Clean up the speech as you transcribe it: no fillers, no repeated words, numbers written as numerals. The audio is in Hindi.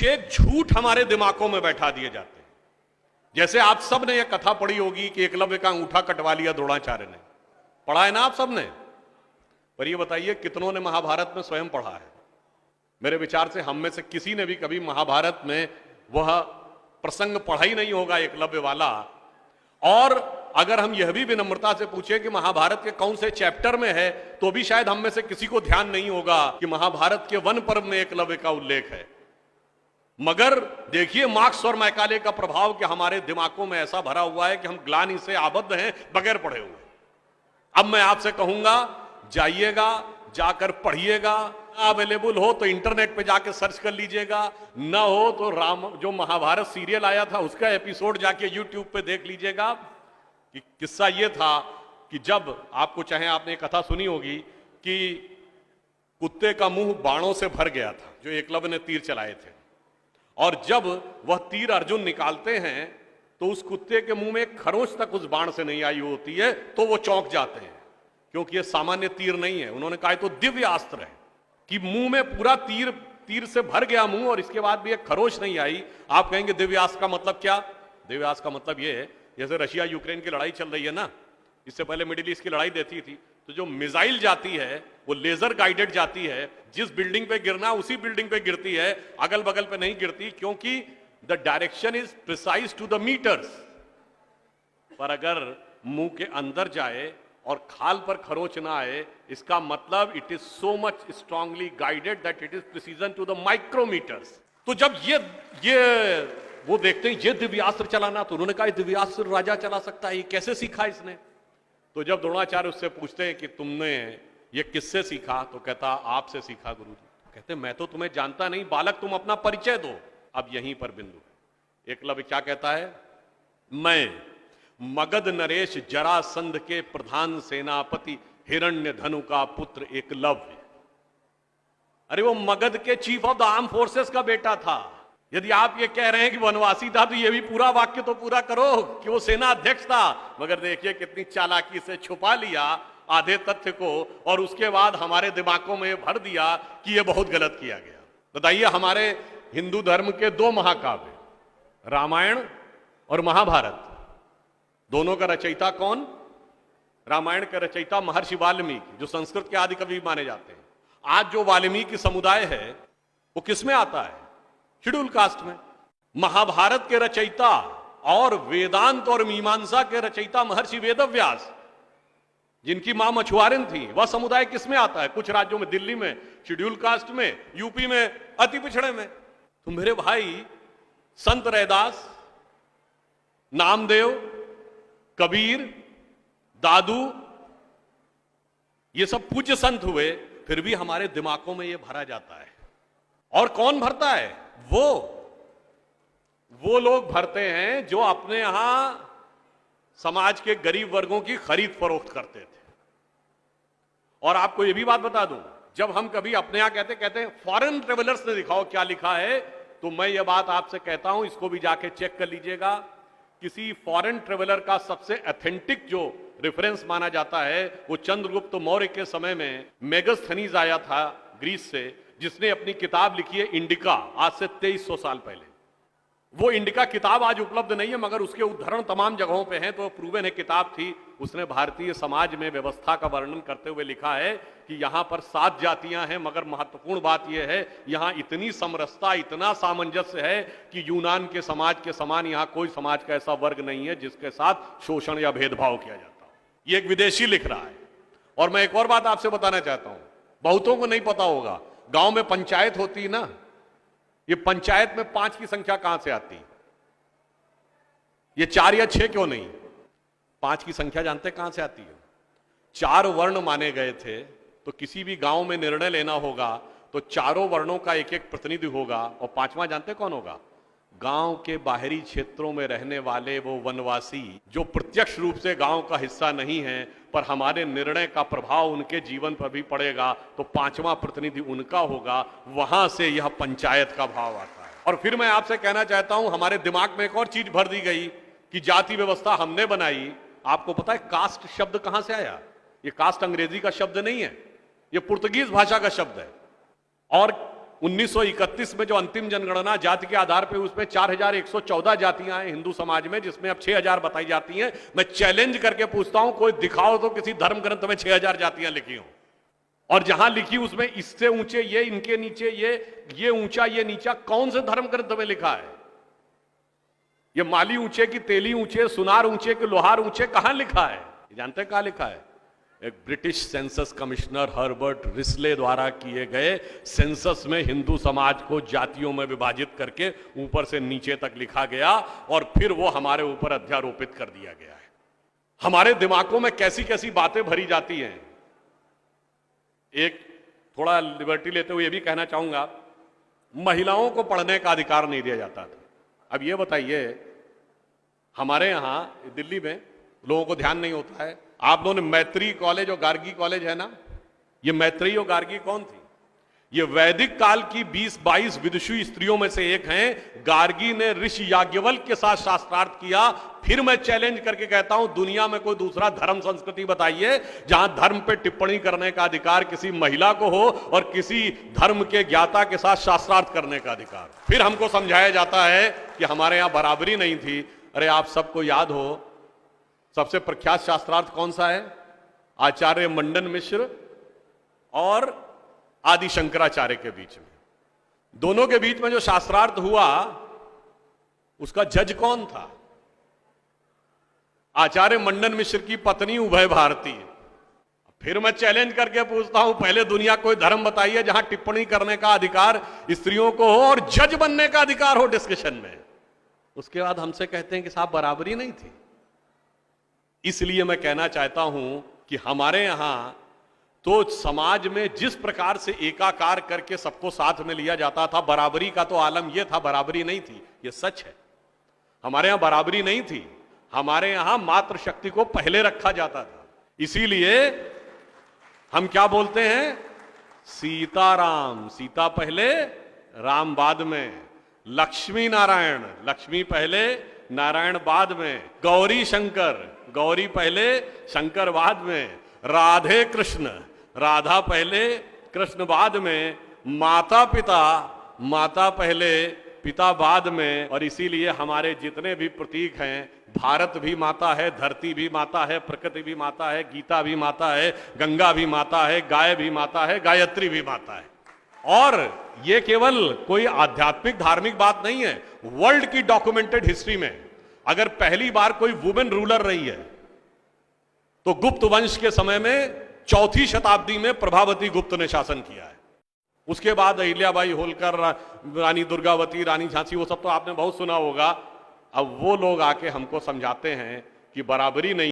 कुछ एक झूठ हमारे दिमागों में बैठा दिए जाते हैं। जैसे आप सब ने यह कथा पढ़ी होगी कि एकलव्य का अंगूठा कटवा लिया द्रोणाचार्य ने, पढ़ा है ना आप सब ने? पर ये बताइए कितनों ने महाभारत में स्वयं पढ़ा है? मेरे विचार से हम में से किसी ने भी कभी महाभारत में वह प्रसंग पढ़ा ही नहीं होगा एकलव्य वाला। और अगर हम यह भी विनम्रता से पूछे कि महाभारत के कौन से चैप्टर में है, तो भी शायद हम में से किसी को ध्यान नहीं होगा कि महाभारत के वन पर्व में एकलव्य का उल्लेख है। मगर देखिए मार्क्स और मैकाले का प्रभाव कि हमारे दिमागों में ऐसा भरा हुआ है कि हम ग्लानि से आबद्ध हैं बगैर पढ़े हुए। अब मैं आपसे कहूंगा, जाइएगा, जाकर पढ़िएगा। अवेलेबल हो तो इंटरनेट पे जाके सर्च कर लीजिएगा, ना हो तो राम जो महाभारत सीरियल आया था उसका एपिसोड जाके यूट्यूब पे देख लीजिएगा। कि किस्सा ये था कि जब आपको चाहे आपने कथा सुनी होगी कि कुत्ते का मुंह बाणों से भर गया था जो एकलव्य ने तीर चलाए थे, और जब वह तीर अर्जुन निकालते हैं तो उस कुत्ते के मुंह में एक खरोंच तक उस बाण से नहीं आई होती है, तो वो चौंक जाते हैं क्योंकि ये सामान्य तीर नहीं है। उन्होंने कहा तो दिव्य अस्त्र है कि मुंह में पूरा तीर से भर गया मुंह और इसके बाद भी एक खरोंच नहीं आई। आप कहेंगे दिव्यास्त्र का मतलब क्या? दिव्यास्त्र का मतलब ये है, जैसे रशिया यूक्रेन की लड़ाई चल रही है ना, इससे पहले मिडिल ईस्ट की लड़ाई देती थी, तो जो मिसाइल जाती है वो लेजर गाइडेड जाती है, जिस बिल्डिंग पे गिरना उसी बिल्डिंग पे गिरती है, अगल बगल पे नहीं गिरती, क्योंकि the direction is precise to the meters. पर अगर मुंह के अंदर जाए और खाल पर खरोच ना आए, इसका मतलब it is so much strongly guided that it is precision to the micrometers. तो जब ये वो देखते हैं ये दिव्यास्त्र चलाना, तो उन्होंने कहा दिव्यास्त्र राजा चला सकता है, ये कैसे सीखा इसने? तो जब द्रोणाचार्य उससे पूछते हैं कि तुमने ये किससे सीखा, तो कहता आपसे सीखा गुरुजी। कहते मैं तो तुम्हें जानता नहीं बालक, तुम अपना परिचय दो। अब यहीं पर बिंदु है। एकलव्य क्या कहता है? मैं मगध नरेश जरासंध के प्रधान सेनापति हिरण्यधनु का पुत्र एकलव्य। अरे वो मगध के chief of the arm forces का बेटा था। यदि आप ये कह रहे हैं कि वनवासी था, तो ये भी पूरा वाक्य तो पूरा करो कि वो सेना अध्यक्ष था। मगर देखिए कितनी चालाकी से छुपा लिया आधे तथ्य को, और उसके बाद हमारे दिमागों में भर दिया कि ये बहुत गलत किया गया। बताइए, हमारे हिंदू धर्म के दो महाकाव्य, रामायण और महाभारत, दोनों का रचयिता कौन? रामायण का रचयिता महर्षि वाल्मीकि, जो संस्कृत के आदि कवि माने जाते हैं। आज जो वाल्मीकि समुदाय है वो किसमें आता है? शेड्यूल कास्ट में। महाभारत के रचयिता और वेदांत और मीमांसा के रचयिता महर्षि वेदव्यास, जिनकी मां मछुआरिन थी, वह समुदाय किसमें आता है? कुछ राज्यों में, दिल्ली में शेड्यूल कास्ट में, यूपी में अति पिछड़े में। तो मेरे भाई, संत रैदास, नामदेव, कबीर, दादू, ये सब पूज्य संत हुए, फिर भी हमारे दिमागों में ये भरा जाता है। और कौन भरता है? वो लोग भरते हैं जो अपने यहां समाज के गरीब वर्गों की खरीद फरोख्त करते थे। और आपको यह भी बात बता दूं, जब हम कभी अपने यहां कहते हैं फॉरेन ट्रेवलर्स ने दिखाओ क्या लिखा है, तो मैं ये बात आपसे कहता हूं, इसको भी जाके चेक कर लीजिएगा। किसी फॉरेन ट्रेवलर का सबसे ऑथेंटिक जो रेफरेंस माना जाता है, वो चंद्रगुप्त मौर्य के समय में मेगास्थनीज आया था ग्रीस से, जिसने अपनी किताब लिखी है इंडिका, आज से 2300 साल पहले। वो इंडिका किताब आज उपलब्ध नहीं है, मगर उसके उद्धरण तमाम जगहों पे हैं, तो प्रूवन है किताब थी। उसने भारतीय समाज में व्यवस्था का वर्णन करते हुए लिखा है कि यहां पर 7 जातियां हैं, मगर महत्वपूर्ण बात यह है यहां इतनी समरसता, इतना सामंजस्य है कि यूनान के समाज के समान यहां कोई समाज का ऐसा वर्ग नहीं है जिसके साथ शोषण या भेदभाव किया जाता हो। ये एक विदेशी लिख रहा है। और मैं एक और बात आपसे बताना चाहता हूं, बहुतों को नहीं पता होगा, गांव में पंचायत होती है ना, ये पंचायत में 5 की संख्या कहां से आती है? ये 4 या 6 क्यों नहीं? 5 की संख्या जानते कहां से आती है? 4 वर्ण माने गए थे, तो किसी भी गांव में निर्णय लेना होगा तो चारों वर्णों का एक एक प्रतिनिधि होगा, और 5वां जानते कौन होगा? गांव के बाहरी क्षेत्रों में रहने वाले वो वनवासी जो प्रत्यक्ष रूप से गांव का हिस्सा नहीं है, पर हमारे निर्णय का प्रभाव उनके जीवन पर भी पड़ेगा, तो 5वां प्रतिनिधि उनका होगा। वहां से यह पंचायत का भाव आता है। और फिर मैं आपसे कहना चाहता हूं, हमारे दिमाग में एक और चीज भर दी गई कि जाति व्यवस्था हमने बनाई। आपको पता है कास्ट शब्द कहां से आया? ये कास्ट अंग्रेजी का शब्द नहीं है, ये पुर्तगीज भाषा का शब्द है। और 1931 में जो अंतिम जनगणना जाति के आधार पर उसमें 4114 जातियां हैं हिंदू समाज में, जिसमें अब 6000 बताई जाती हैं। मैं चैलेंज करके पूछता हूं, कोई दिखाओ तो किसी धर्म ग्रंथ में 6000 जातियां लिखी हो, और जहां लिखी उसमें इससे ऊंचे ये, इनके नीचे ये ऊंचा ये नीचा, कौन से धर्म ग्रंथ में लिखा है? ये माली ऊंचे की तेली ऊंचे, सुनार ऊंचे कि लोहार ऊंचे, कहां लिखा है? जानते हैं कहां लिखा है? एक British census commissioner Herbert Risley द्वारा किए गए सेंसस में हिंदू समाज को जातियों में विभाजित करके ऊपर से नीचे तक लिखा गया, और फिर वो हमारे ऊपर अध्यारोपित कर दिया गया है। हमारे दिमागों में कैसी कैसी बातें भरी जाती हैं। एक थोड़ा लिबर्टी लेते हुए ये भी कहना चाहूंगा, महिलाओं को पढ़ने का अधिकार नहीं दिया जाता था। अब ये बताइए, हमारे यहां दिल्ली में लोगों को ध्यान नहीं होता है, आप लोगों ने मैत्री कॉलेज और गार्गी कॉलेज है ना, ये मैत्री और गार्गी कौन थी? ये वैदिक काल की 20-22 विदुषी स्त्रियों में से एक हैं। गार्गी ने ऋषि याज्ञवल्क्य के साथ शास्त्रार्थ किया। फिर मैं चैलेंज करके कहता हूं, दुनिया में कोई दूसरा धर्म संस्कृति बताइए जहां धर्म पे टिप्पणी करने का अधिकार किसी महिला को हो और किसी धर्म के ज्ञाता के साथ शास्त्रार्थ करने का अधिकार। फिर हमको समझाया जाता है कि हमारे यहां बराबरी नहीं थी। अरे आप सबको याद हो, सबसे प्रख्यात शास्त्रार्थ कौन सा है? आचार्य मंडन मिश्र और आदि शंकराचार्य के बीच में। दोनों के बीच में जो शास्त्रार्थ हुआ, उसका जज कौन था? आचार्य मंडन मिश्र की पत्नी उभय भारती। फिर मैं चैलेंज करके पूछता हूं, पहले दुनिया कोई धर्म बताइए जहां टिप्पणी करने का अधिकार स्त्रियों को हो और जज बनने का अधिकार हो डिस्कशन में। उसके बाद हमसे कहते हैं कि साहब बराबरी नहीं थी। इसलिए मैं कहना चाहता हूं कि हमारे यहां तो समाज में जिस प्रकार से एकाकार करके सबको साथ में लिया जाता था, बराबरी का तो आलम यह था, बराबरी नहीं थी, यह सच है। हमारे यहां बराबरी नहीं थी, हमारे यहां मातृशक्ति को पहले रखा जाता था। इसीलिए हम क्या बोलते हैं? सीताराम, सीता पहले राम बाद में। लक्ष्मी नारायण, लक्ष्मी पहले नारायण बाद में। गौरी शंकर, गौरी पहले शंकर बाद में। राधे कृष्ण, राधा पहले कृष्ण बाद में। माता पिता, माता पहले पिता बाद में। और इसीलिए हमारे जितने भी प्रतीक हैं, भारत भी माता है, धरती भी माता है, प्रकृति भी माता है, गीता भी माता है, गंगा भी माता है, गाय भी माता है, गायत्री भी माता है। और ये केवल कोई आध्यात्मिक धार्मिक बात नहीं है। वर्ल्ड की डॉक्यूमेंटेड हिस्ट्री में अगर पहली बार कोई वुमेन रूलर रही है तो गुप्त वंश के समय में 4वीं शताब्दी में प्रभावती गुप्त ने शासन किया है। उसके बाद अहिल्याबाई होलकर, रानी दुर्गावती, रानी झांसी, वो सब तो आपने बहुत सुना होगा। अब वो लोग आके हमको समझाते हैं कि बराबरी नहीं